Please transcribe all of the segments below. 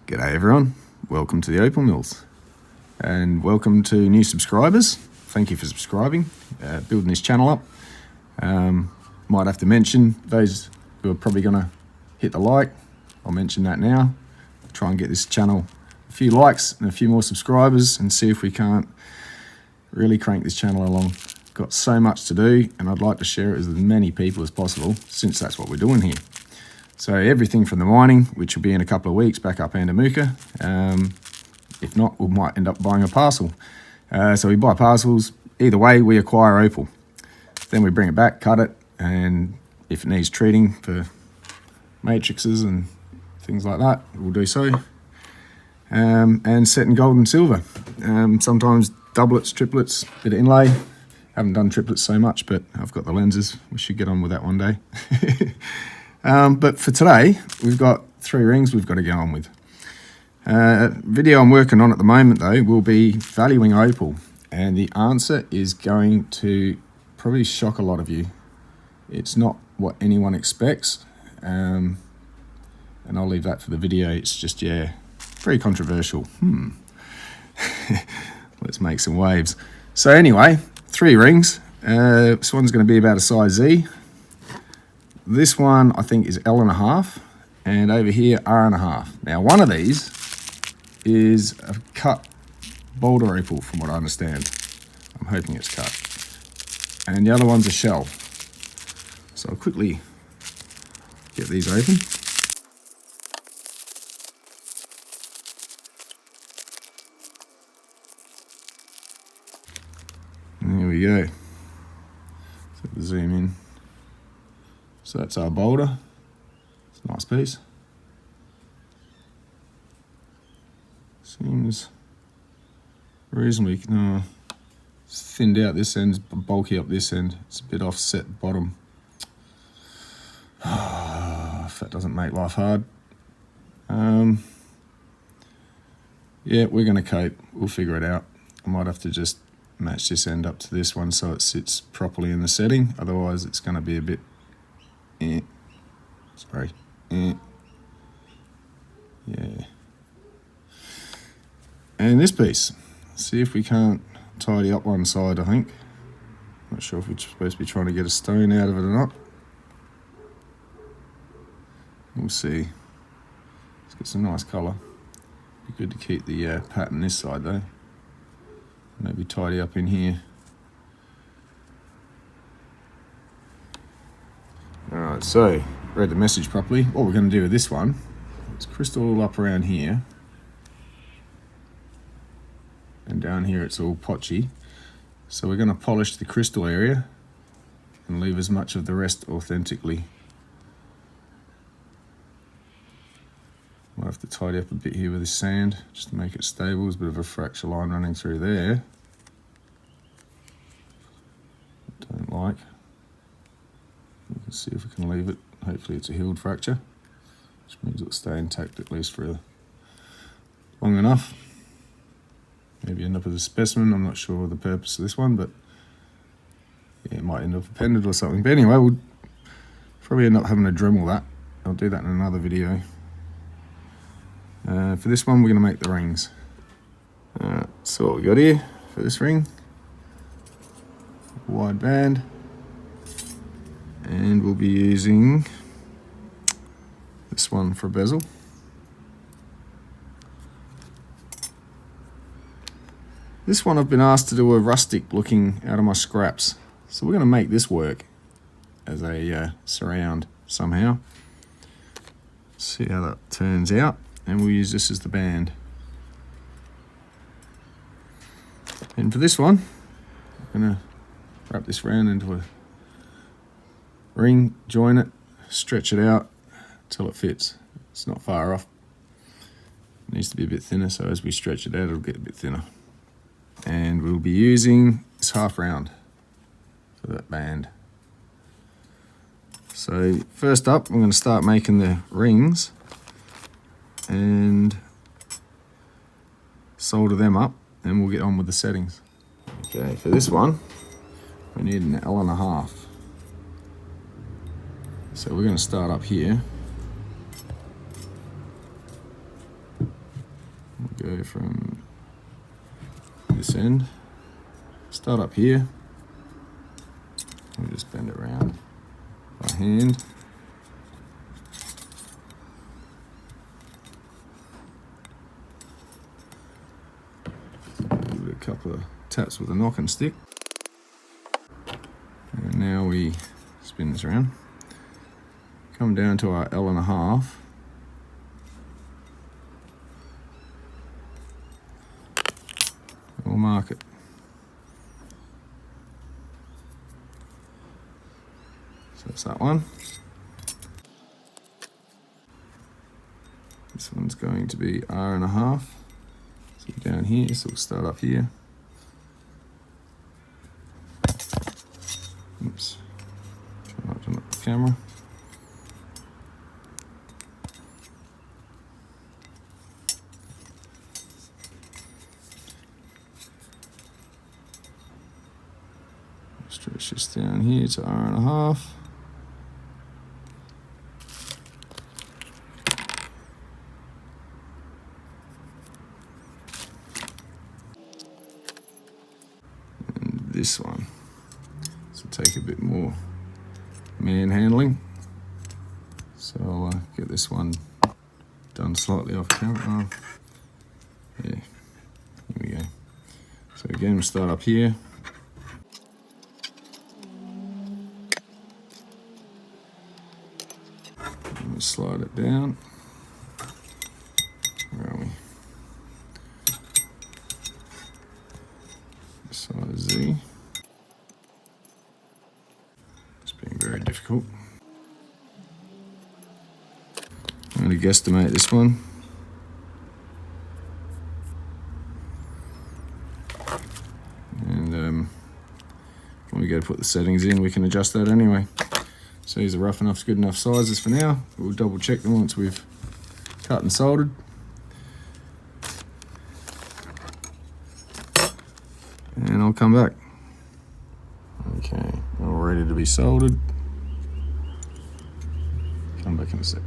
G'day everyone, welcome to the Opal Mills and welcome to new subscribers. Thank you for subscribing, building this channel up. Might have to mention those who are probably going to hit the like. I'll mention that now. Try and get this channel a few likes and a few more subscribers and see if we can't really crank this channel along. Got so much to do and I'd like to share it with as many people as possible since that's what we're doing here. So everything from the mining, which will be in a couple of weeks back up Andamuka. If not, we might end up buying a parcel. So we buy parcels. Either way, we acquire opal. Then we bring it back, cut it, and if it needs treating for matrices and things like that, we'll do so. And set in gold and silver. Sometimes doublets, triplets, bit of inlay. Haven't done triplets so much, but I've got the lenses. We should get on with that one day. But for today, we've got 3 rings we've got to get on with. Video I'm working on at the moment, though, will be valuing opal. And the answer is going to probably shock a lot of you. It's not what anyone expects. And I'll leave that for the video. It's just, yeah, very controversial. Let's make some waves. So anyway, 3 rings. This one's going to be about a size Z. This one I think is L1/2, and over here R1/2. Now one of these is a cut boulder opal from what I understand. I'm hoping it's cut. And the other one's a shell. So I'll quickly get these open. And there we go. So zoom in. So that's our boulder. It's a nice piece. Seems reasonably, it's thinned out this end, bulky up this end. It's a bit offset bottom. If that doesn't make life hard. Yeah, we're going to cope. We'll figure it out. I might have to just match this end up to this one so it sits properly in the setting. Otherwise, it's going to be a bit yeah. And this piece, see if we can't tidy up one side. I think, not sure if we're supposed to be trying to get a stone out of it or not. We'll see. It's got some nice colour. Be good to keep the pattern this side though. Maybe tidy up in here. Alright, so read the message properly. What we're going to do with this one is crystal all up around here, and down here it's all potchy. So we're going to polish the crystal area and leave as much of the rest authentically. Might have to tidy up a bit here with this sand just to make it stable. There's a bit of a fracture line running through there. Don't like. Let's see if we can leave it. Hopefully it's a healed fracture, which means it'll stay intact at least for long enough. Maybe end up with a specimen. I'm not sure the purpose of this one, but yeah, it might end up appended or something. But anyway, we'll probably end up having to Dremel that. I'll do that in another video. For this one, we're going to make the rings. So what we got here for this ring, wide band. And we'll be using this one for a bezel. This one I've been asked to do a rustic looking out of my scraps. So we're going to make this work as a surround somehow. See how that turns out. And we'll use this as the band. And for this one, I'm going to wrap this round into a ring, join it, stretch it out till it fits. It's not far off. It needs to be a bit thinner, so as we stretch it out, it'll get a bit thinner. And we'll be using this half round for that band. So first up, I'm going to start making the rings and solder them up, and we'll get on with the settings. Okay, for this one, we need an L1/2. So we're going to start up here go from this end, start up here, we'll just bend it around by hand. Give it a couple of taps with a knocking stick. And now we spin this around. Come down to our L1/2. We'll mark it. So that's that one. This one's going to be R1/2. So down here, so we'll start up here. Oops. Try not to knock the camera. Stretch this down here to R1/2. And this one. This will take a bit more manhandling. So I'll get this one done slightly off camera. Oh, yeah, here we go. So again, we'll start up here. Slide it down. Where are we? Size Z. It's being very difficult. I'm going to guesstimate this one. And when we go to put the settings in, we can adjust that anyway. So these are rough enough, good enough sizes for now. We'll double check them once we've cut and soldered. And I'll come back. Okay, all ready to be soldered. Come back in a sec.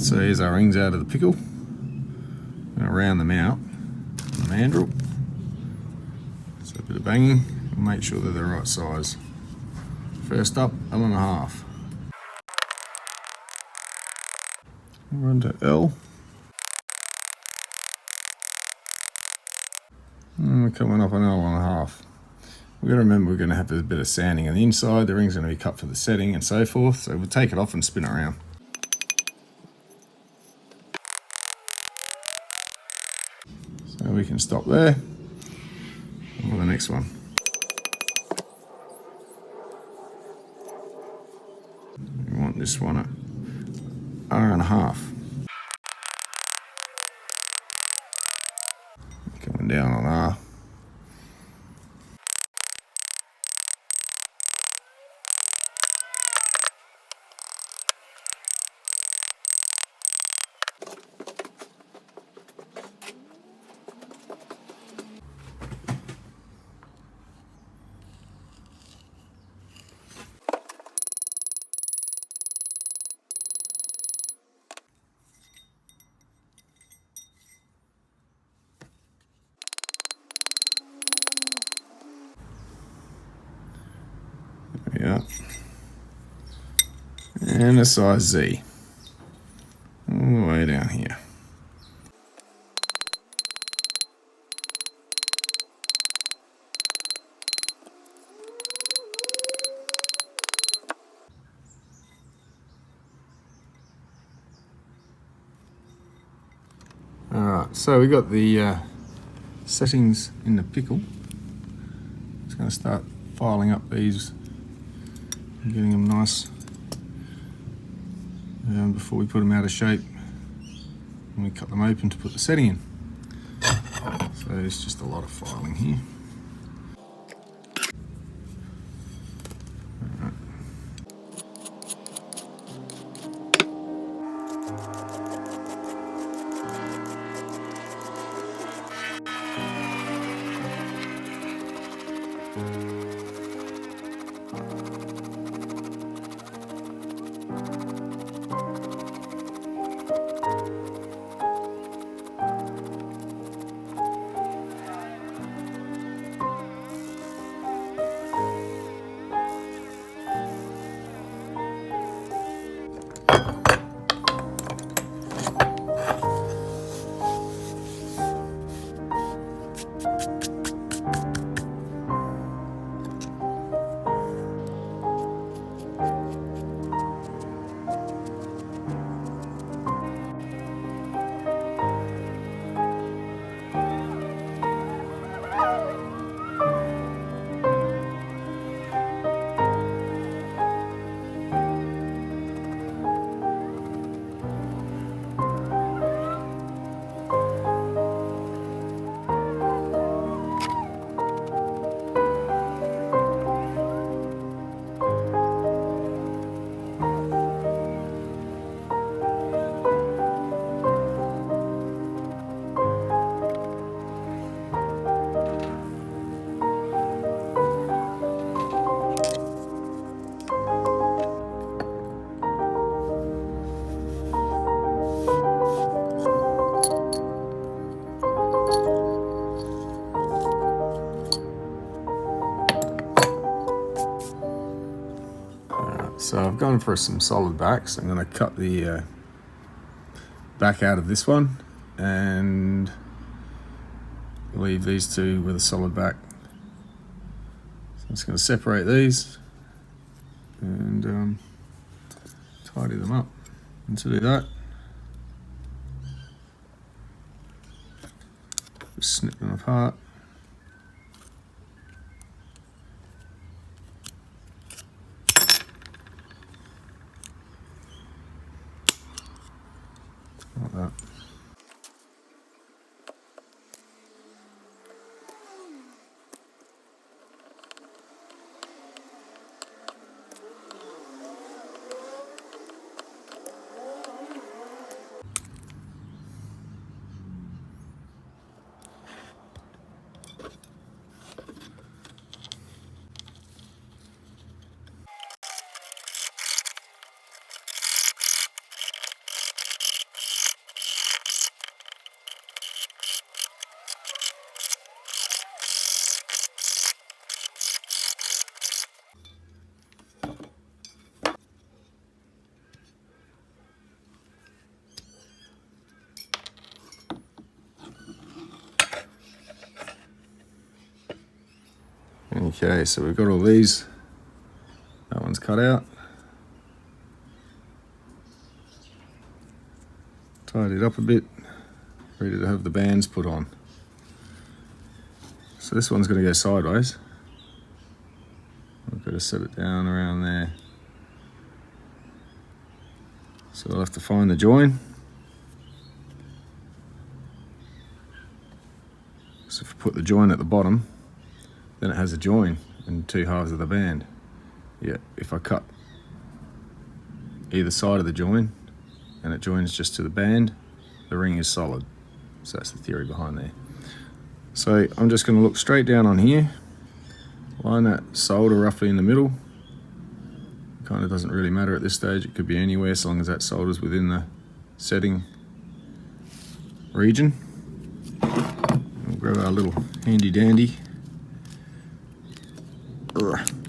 so here's our rings out of the pickle. I'm going to round them out on the mandrel. So a bit of banging, and make sure they're the right size. First up, L1/2. We're on to L. And we're coming up on L1/2. We've got to remember we're going to have a bit of sanding on the inside. The ring's going to be cut for the setting and so forth. So we'll take it off and spin it around. So we can stop there. On to the next one. We want this one at R1/2. Coming down on R. Yeah, and a size Z, all the way down here. Alright, so we got the settings in the pickle. Just going to start filing up these and getting them nice before we put them out of shape and we cut them open to put the setting in. So it's just a lot of filing here. So I've gone for some solid backs. I'm going to cut the back out of this one and leave these two with a solid back. So I'm just going to separate these and tidy them up. And to do that, just snip them apart. Like that. Okay, so we've got all these. That one's cut out. Tied it up a bit, ready to have the bands put on. So this one's going to go sideways. I've got to set it down around there. So I'll have to find the join. So if I put the join at the bottom, then it has a join in two halves of the band. Yeah, if I cut either side of the join and it joins just to the band, the ring is solid. So that's the theory behind there. So I'm just going to look straight down on here, line that solder roughly in the middle. Kind of doesn't really matter at this stage, it could be anywhere so long as that solder's within the setting region. We'll grab our little handy dandy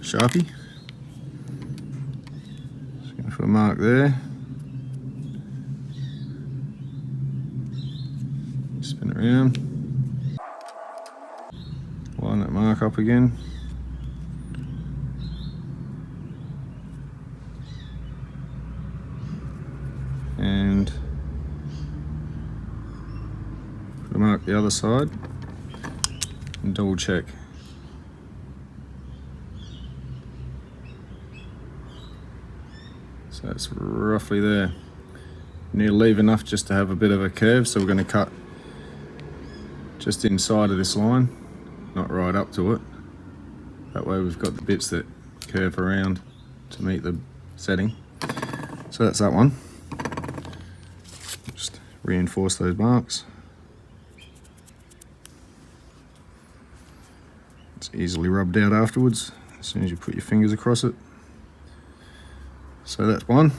Sharpie. Just going to put a mark there. Spin it around. Line that mark up again. And put a mark the other side and double check. So that's roughly there. You need to leave enough just to have a bit of a curve, so we're going to cut just inside of this line, not right up to it. That way we've got the bits that curve around to meet the setting. So that's that one. Just reinforce those marks. It's easily rubbed out afterwards as soon as you put your fingers across it. So that's one.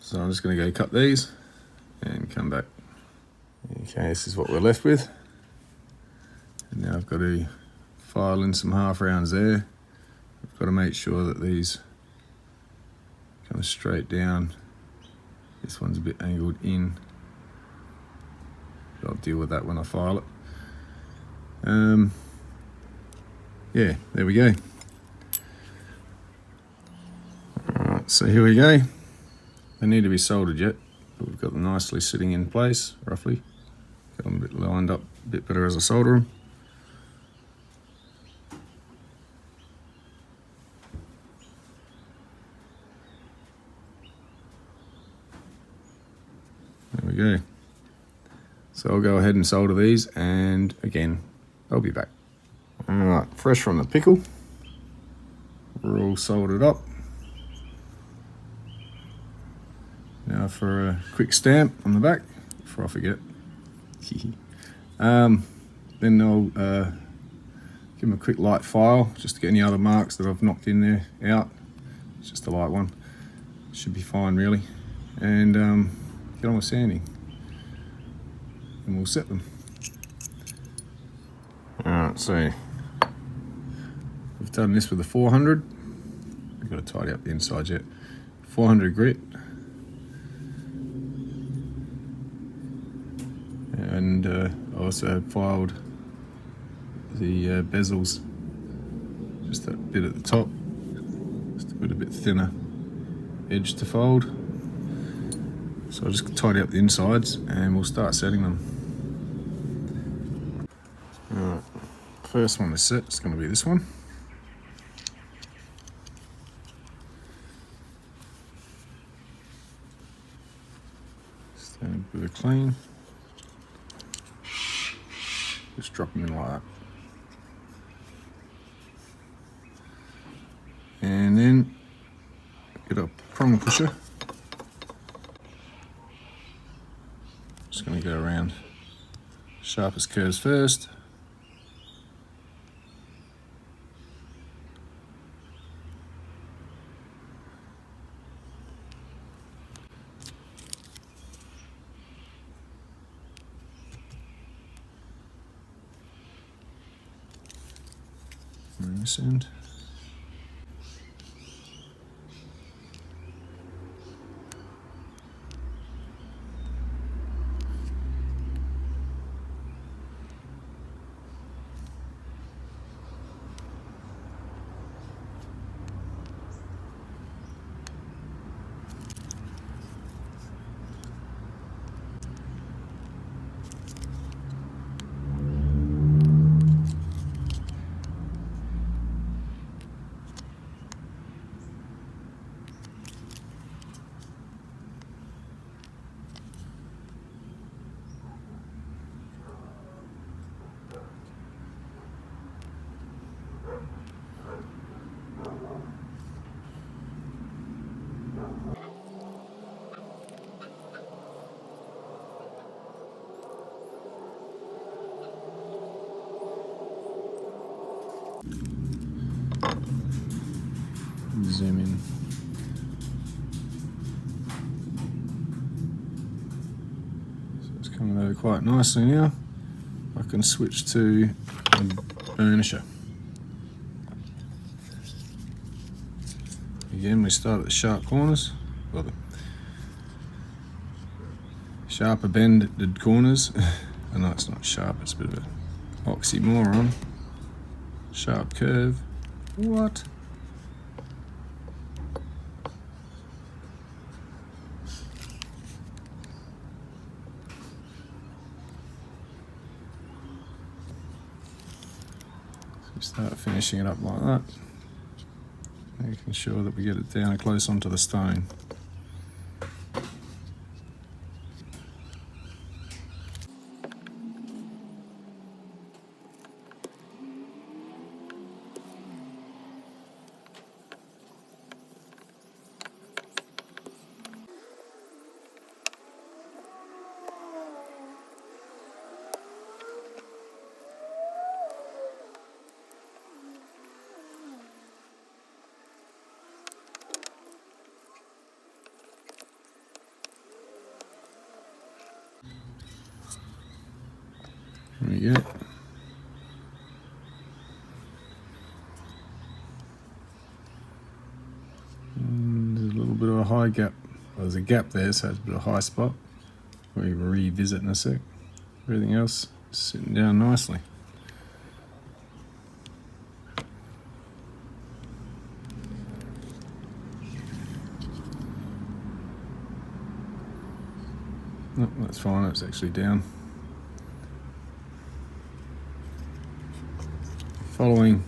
So I'm just going to go cut these and come back. Okay, this is what we're left with. And now I've got to file in some half rounds there. I've got to make sure that these come straight down. This one's a bit angled in. I'll deal with that when I file it. Yeah, there we go. Alright, so here we go. They need to be soldered yet, but we've got them nicely sitting in place, roughly. Got them a bit lined up a bit better as I solder them. There we go. So I'll go ahead and solder these, and again, I'll be back. Alright, fresh from the pickle. We're all soldered up. Now for a quick stamp on the back, before I forget. Then I'll give them a quick light file, just to get any other marks that I've knocked in there out. It's just a light one. Should be fine really. And get on with sanding. And we'll set them. Alright, so we've done this with a 400. We've got to tidy up the inside yet. 400 grit. And I also filed the bezels, just that bit at the top, just to put a bit thinner edge to fold. So I'll just tidy up the insides and we'll start setting them. Alright, first one to set is going to be this one. Stand with a clean. Just drop them in like that. And then get a prong pusher. Just going to go around sharpest curves first. on this end. Zoom in. So it's coming over quite nicely now. I can switch to a burnisher. Again, we start at the sharp corners, well, the sharper bended corners. I know it's not sharp, it's a bit of an oxymoron. Sharp curve. What? Start finishing it up like that, making sure that we get it down close onto the stone. There we go. And there's a little bit of a high gap. Well, there's a gap there, so it's a bit of a high spot. We revisit in a sec. Everything else is sitting down nicely. No, that's fine, it's actually down. Following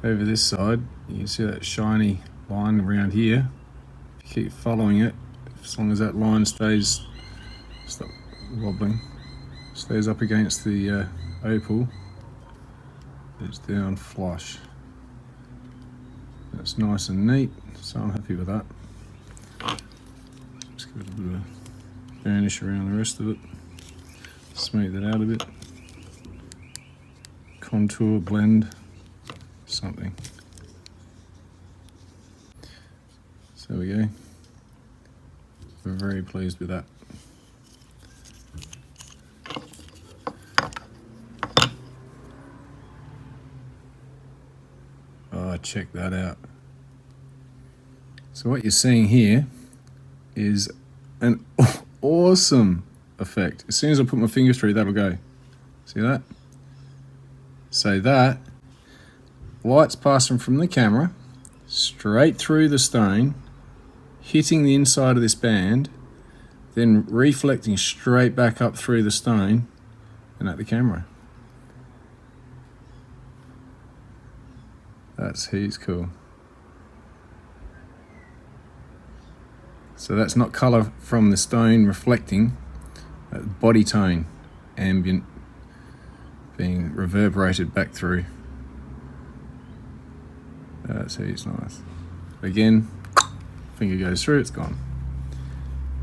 over this side, you can see that shiny line around here. If you keep following it, as long as that line stays, stop wobbling, stays up against the opal, it's down flush. That's nice and neat, so I'm happy with that. Just give it a bit of a burnish around the rest of it, smooth it out a bit. Contour, blend, something. So there we go. We're very pleased with that. Oh, check that out. So what you're seeing here is an awesome effect. As soon as I put my finger through, that'll go. See that? So that light's passing from the camera straight through the stone, hitting the inside of this band, then reflecting straight back up through the stone and at the camera. That's heaps cool. So that's not colour from the stone reflecting, that's body tone, ambient, being reverberated back through. That's heaps nice. Again, finger goes through, it's gone.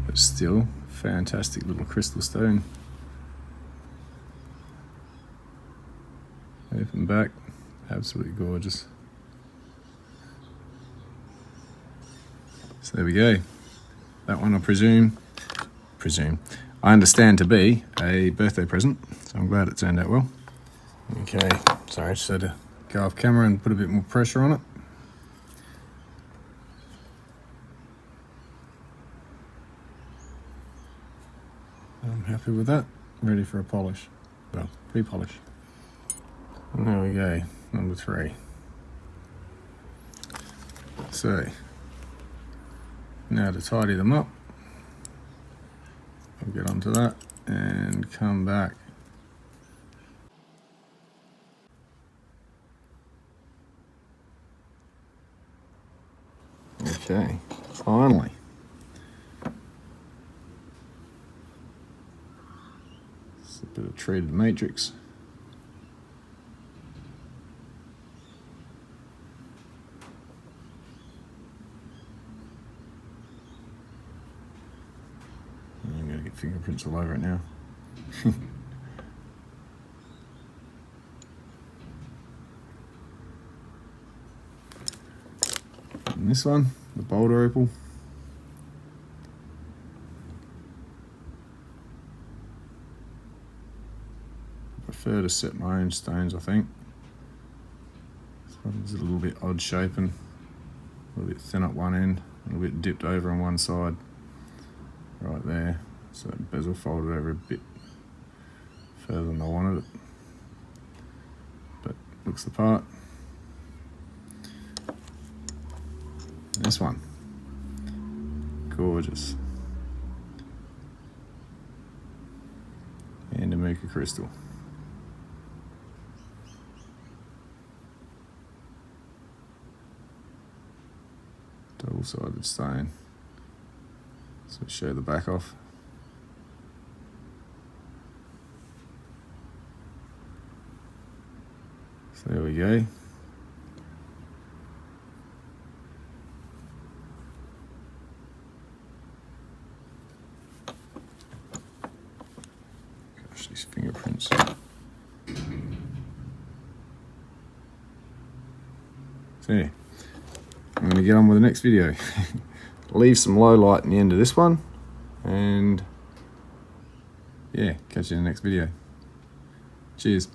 But still, fantastic little crystal stone. Open back, absolutely gorgeous. So there we go. That one I presume, I understand to be a birthday present, so I'm glad it turned out well. Okay, sorry, I just had to go off camera and put a bit more pressure on it. I'm happy with that. Ready for a polish. Well, pre-polish. And there we go, number 3. So, now to tidy them up, I'll get onto that and come back. Okay, finally. It's a bit of treated matrix. I'm going to get fingerprints all over it now. And this one, the boulder opal. I prefer to set my own stones, I think. This one's a little bit odd shaping, a little bit thin at one end, a little bit dipped over on one side, right there. So bezel folded over a bit further than I wanted it, but looks the part. This one, gorgeous. And a mica crystal. Double-sided stone. So show the back off. So there we go. Gosh, these fingerprints. So yeah, I'm going to get on with the next video. Leave some low light in the end of this one, and yeah, catch you in the next video. Cheers.